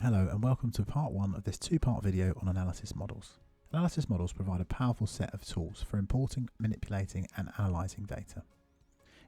Hello and welcome to part 1 of this two-part video on analysis models. Analysis models provide a powerful set of tools for importing, manipulating and analysing data.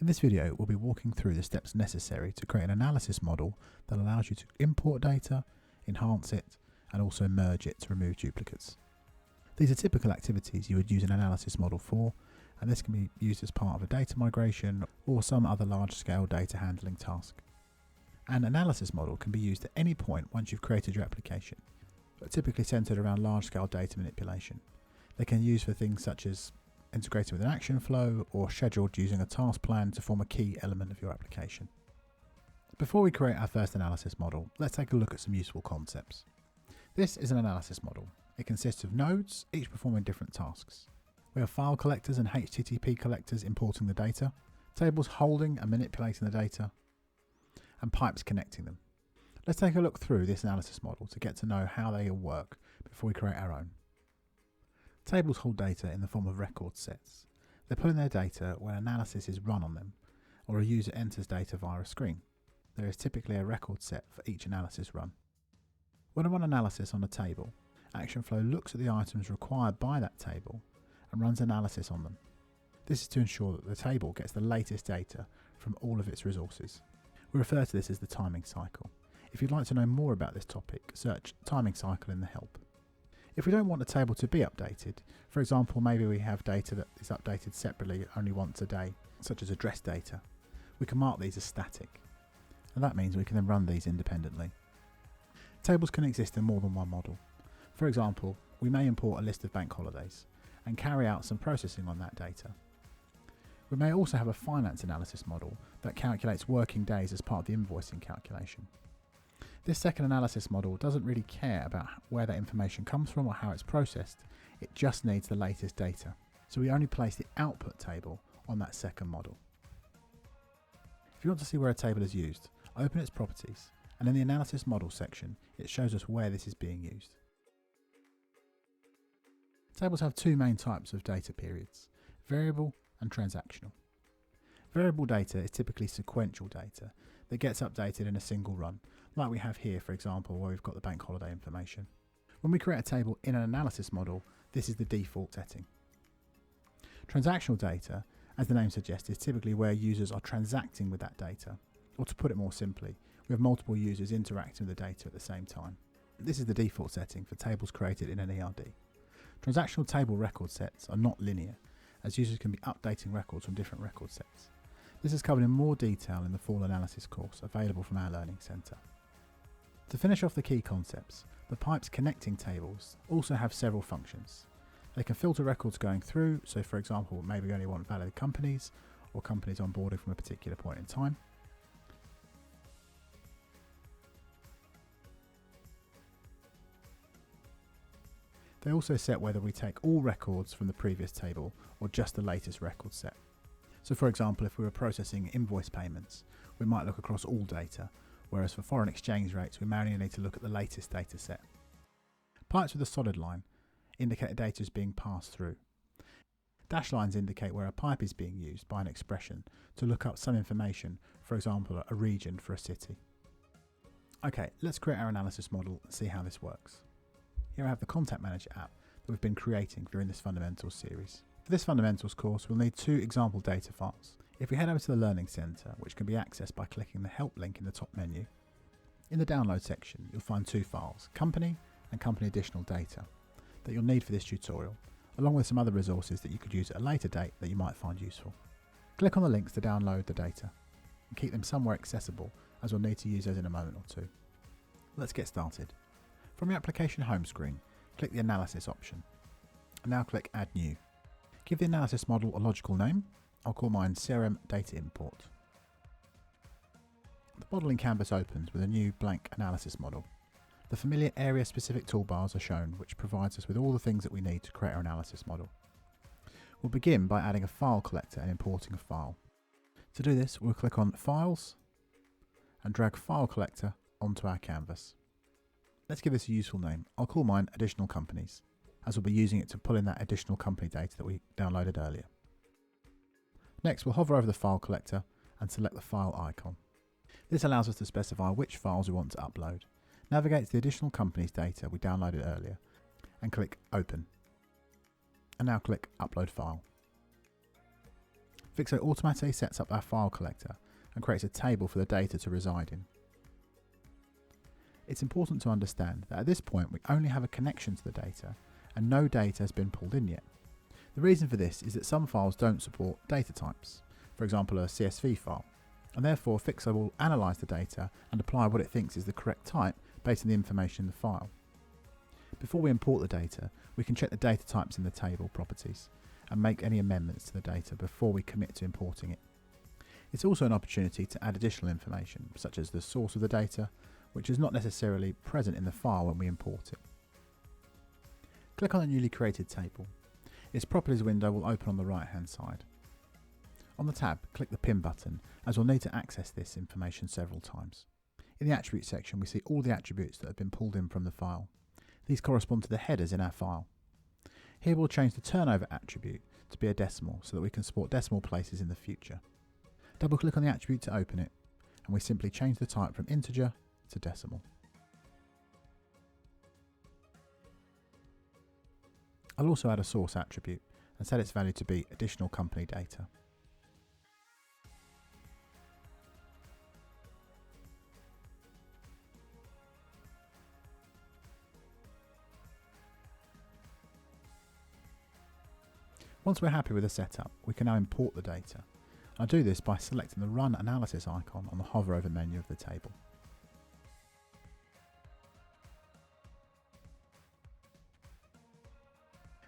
In this video we'll be walking through the steps necessary to create an analysis model that allows you to import data, enhance it and also merge it to remove duplicates. These are typical activities you would use an analysis model for, and this can be used as part of a data migration or some other large-scale data handling task. An analysis model can be used at any point once you've created your application, but typically centered around large-scale data manipulation. They can be used for things such as integrating with an action flow or scheduled using a task plan to form a key element of your application. Before we create our first analysis model, let's take a look at some useful concepts. This is an analysis model. It consists of nodes, each performing different tasks. We have file collectors and HTTP collectors importing the data, tables holding and manipulating the data, and pipes connecting them. Let's take a look through this analysis model to get to know how they all work before we create our own. Tables hold data in the form of record sets. They pull in their data when analysis is run on them, or a user enters data via a screen. There is typically a record set for each analysis run. When I run analysis on a table, ActionFlow looks at the items required by that table and runs analysis on them. This is to ensure that the table gets the latest data from all of its resources. We refer to this as the timing cycle. If you'd like to know more about this topic, search timing cycle in the help. If we don't want a table to be updated, for example maybe we have data that is updated separately only once a day, such as address data, we can mark these as static, and that means we can then run these independently. Tables can exist in more than one model. For example, we may import a list of bank holidays and carry out some processing on that data. We may also have a finance analysis model that calculates working days as part of the invoicing calculation. This second analysis model doesn't really care about where that information comes from or how it's processed, it just needs the latest data. So we only place the output table on that second model. If you want to see where a table is used, open its properties, and in the analysis model section it shows us where this is being used. Tables have two main types of data periods, variable and transactional. Variable data is typically sequential data that gets updated in a single run, like we have here for example where we've got the bank holiday information. When we create a table in an analysis model, this is the default setting. Transactional data, as the name suggests, is typically where users are transacting with that data, or to put it more simply, we have multiple users interacting with the data at the same time. This is the default setting for tables created in an ERD. Transactional table record sets are not linear, as users can be updating records from different record sets. This is covered in more detail in the full analysis course available from our Learning Centre. To finish off the key concepts, the pipes connecting tables also have several functions. They can filter records going through, so for example maybe we only want valid companies or companies onboarded from a particular point in time. They also set whether we take all records from the previous table or just the latest record set. So for example, if we were processing invoice payments, we might look across all data, whereas for foreign exchange rates we may only need to look at the latest data set. Pipes with a solid line indicate data is being passed through. Dashed lines indicate where a pipe is being used by an expression to look up some information, for example a region for a city. Okay, let's create our analysis model and see how this works. Here I have the Contact Manager app that we've been creating during this Fundamentals series. For this Fundamentals course we'll need two example data files. If we head over to the Learning Centre, which can be accessed by clicking the Help link in the top menu, in the Download section you'll find two files, Company and Company Additional Data, that you'll need for this tutorial, along with some other resources that you could use at a later date that you might find useful. Click on the links to download the data and keep them somewhere accessible, as we'll need to use those in a moment or two. Let's get started. From your application home screen, click the Analysis option, and now click Add New. Give the analysis model a logical name. I'll call mine CRM Data Import. The modelling canvas opens with a new blank analysis model. The familiar area-specific toolbars are shown, which provides us with all the things that we need to create our analysis model. We'll begin by adding a file collector and importing a file. To do this, we'll click on Files and drag File Collector onto our canvas. Let's give this a useful name. I'll call mine Additional Companies, as we'll be using it to pull in that additional company data that we downloaded earlier. Next, we'll hover over the file collector and select the file icon. This allows us to specify which files we want to upload. Navigate to the additional company's data we downloaded earlier and click Open. And now click Upload File. Phixflow automatically sets up our file collector and creates a table for the data to reside in. It's important to understand that at this point we only have a connection to the data and no data has been pulled in yet. The reason for this is that some files don't support data types, for example a CSV file, and therefore Phixflow will analyse the data and apply what it thinks is the correct type based on the information in the file. Before we import the data, we can check the data types in the table properties and make any amendments to the data before we commit to importing it. It's also an opportunity to add additional information, such as the source of the data, which is not necessarily present in the file when we import it. Click on the newly created table. Its properties window will open on the right hand side. On the tab, click the pin button, as we'll need to access this information several times. In the attributes section we see all the attributes that have been pulled in from the file. These correspond to the headers in our file. Here we'll change the turnover attribute to be a decimal so that we can support decimal places in the future. Double click on the attribute to open it, and we simply change the type from integer to decimal. I'll also add a source attribute and set its value to be additional company data. Once we're happy with the setup, we can now import the data. I'll do this by selecting the Run Analysis icon on the hover over menu of the table.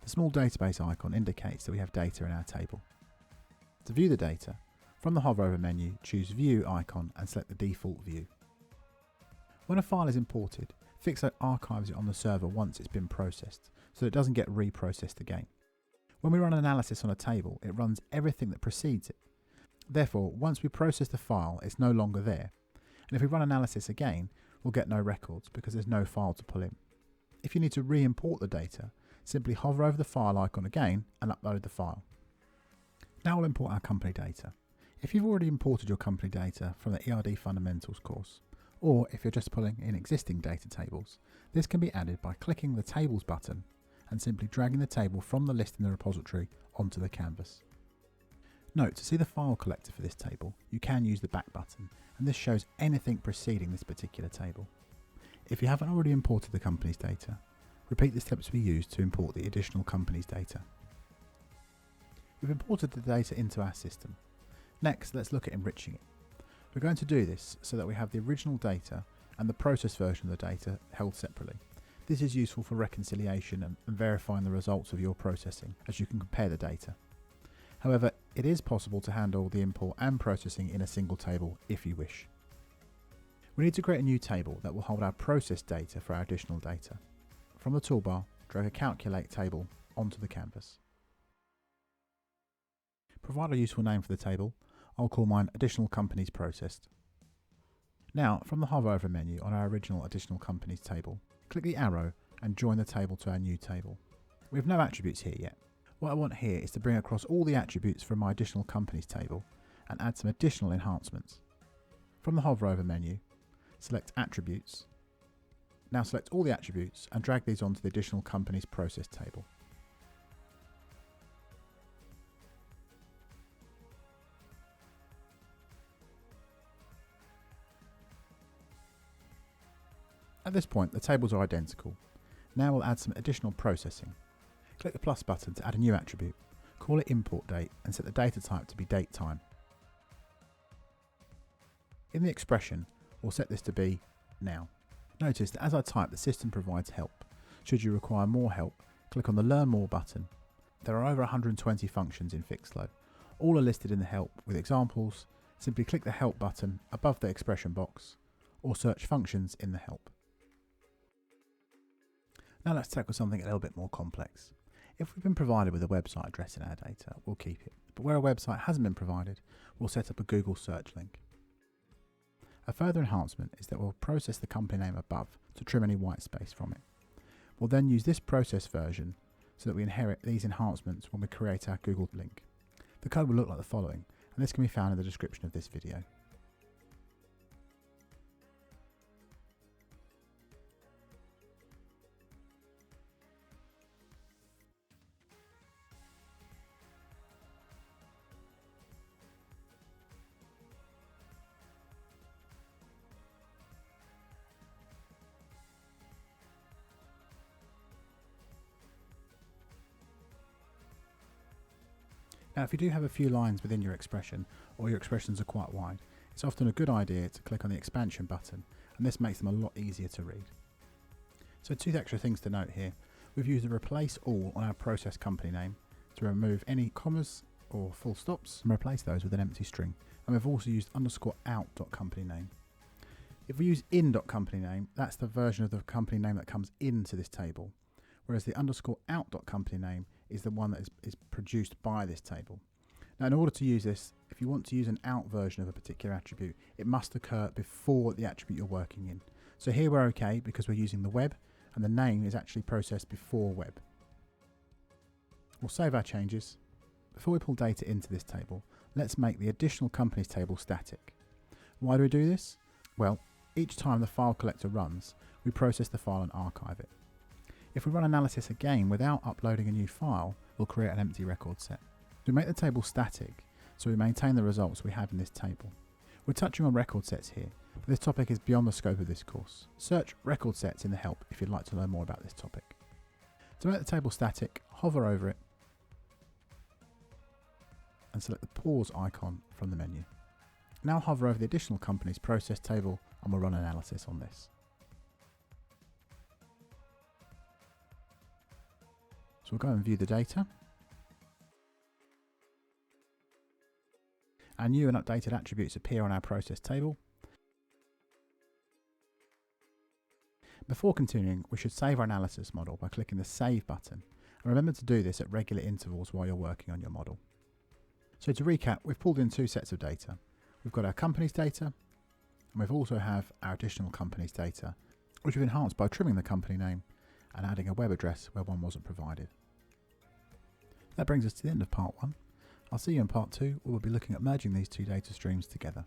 The small database icon indicates that we have data in our table. To view the data, from the hover over menu, choose View icon and select the default view. When a file is imported, Phixflow archives it on the server once it's been processed, so that it doesn't get reprocessed again. When we run analysis on a table, it runs everything that precedes it. Therefore, once we process the file, it's no longer there. And if we run analysis again, we'll get no records because there's no file to pull in. If you need to re-import the data, simply hover over the file icon again and upload the file. Now we'll import our company data. If you've already imported your company data from the ERD Fundamentals course, or if you're just pulling in existing data tables, this can be added by clicking the Tables button and simply dragging the table from the list in the repository onto the canvas. Note, to see the file collector for this table, you can use the back button, and this shows anything preceding this particular table. If you haven't already imported the company's data, repeat the steps we used to import the additional company's data. We've imported the data into our system. Next, let's look at enriching it. We're going to do this so that we have the original data and the process version of the data held separately. This is useful for reconciliation and verifying the results of your processing, as you can compare the data. However, it is possible to handle the import and processing in a single table if you wish. We need to create a new table that will hold our processed data for our additional data. From the toolbar, drag a Calculate table onto the canvas. Provide a useful name for the table. I'll call mine Additional Companies Processed. Now, from the hover over menu on our original Additional Companies table, click the arrow and join the table to our new table. We have no attributes here yet. What I want here is to bring across all the attributes from my Additional Companies table and add some additional enhancements. From the hover over menu, select Attributes. Now select all the attributes and drag these onto the Additional Companies Process table. At this point, the tables are identical. Now we'll add some additional processing. Click the plus button to add a new attribute. Call it import date and set the data type to be date time. In the expression, we'll set this to be now. Notice that as I type, the system provides help. Should you require more help, click on the Learn More button. There are over 120 functions in Phixflow. All are listed in the help with examples. Simply click the help button above the expression box or search functions in the help. Now let's tackle something a little bit more complex. If we've been provided with a website address in our data, we'll keep it. But where a website hasn't been provided, we'll set up a Google search link. A further enhancement is that we'll process the company name above to trim any white space from it. We'll then use this process version so that we inherit these enhancements when we create our Google link. The code will look like the following, and this can be found in the description of this video. Now, if you do have a few lines within your expression, or your expressions are quite wide, it's often a good idea to click on the expansion button, and this makes them a lot easier to read. So 2 extra things to note here. We've used the replace all on our process company name to remove any commas or full stops and replace those with an empty string. And we've also used _out.company_name. If we use in.company_name, that's the version of the company name that comes into this table, whereas the _out.company_name is the one that is produced by this table. Now, in order to use this, if you want to use an out version of a particular attribute, it must occur before the attribute you're working in. So here we're okay because we're using the web, and the name is actually processed before web. We'll save our changes. Before we pull data into this table, let's make the additional companies table static. Why do we do this? Well, each time the file collector runs, we process the file and archive it. If we run analysis again without uploading a new file, we'll create an empty record set. We make the table static, so we maintain the results we have in this table. We're touching on record sets here, but this topic is beyond the scope of this course. Search record sets in the help if you'd like to learn more about this topic. To make the table static, hover over it and select the pause icon from the menu. Now hover over the additional companies process table and we'll run analysis on this. So we'll go and view the data. Our new and updated attributes appear on our process table. Before continuing, we should save our analysis model by clicking the Save button. And remember to do this at regular intervals while you're working on your model. So to recap, we've pulled in 2 sets of data. We've got our companies data, and we've also have our additional companies data, which we've enhanced by trimming the company name and adding a web address where one wasn't provided. That brings us to the end of part 1. I'll see you in part 2, where we'll be looking at merging these 2 data streams together.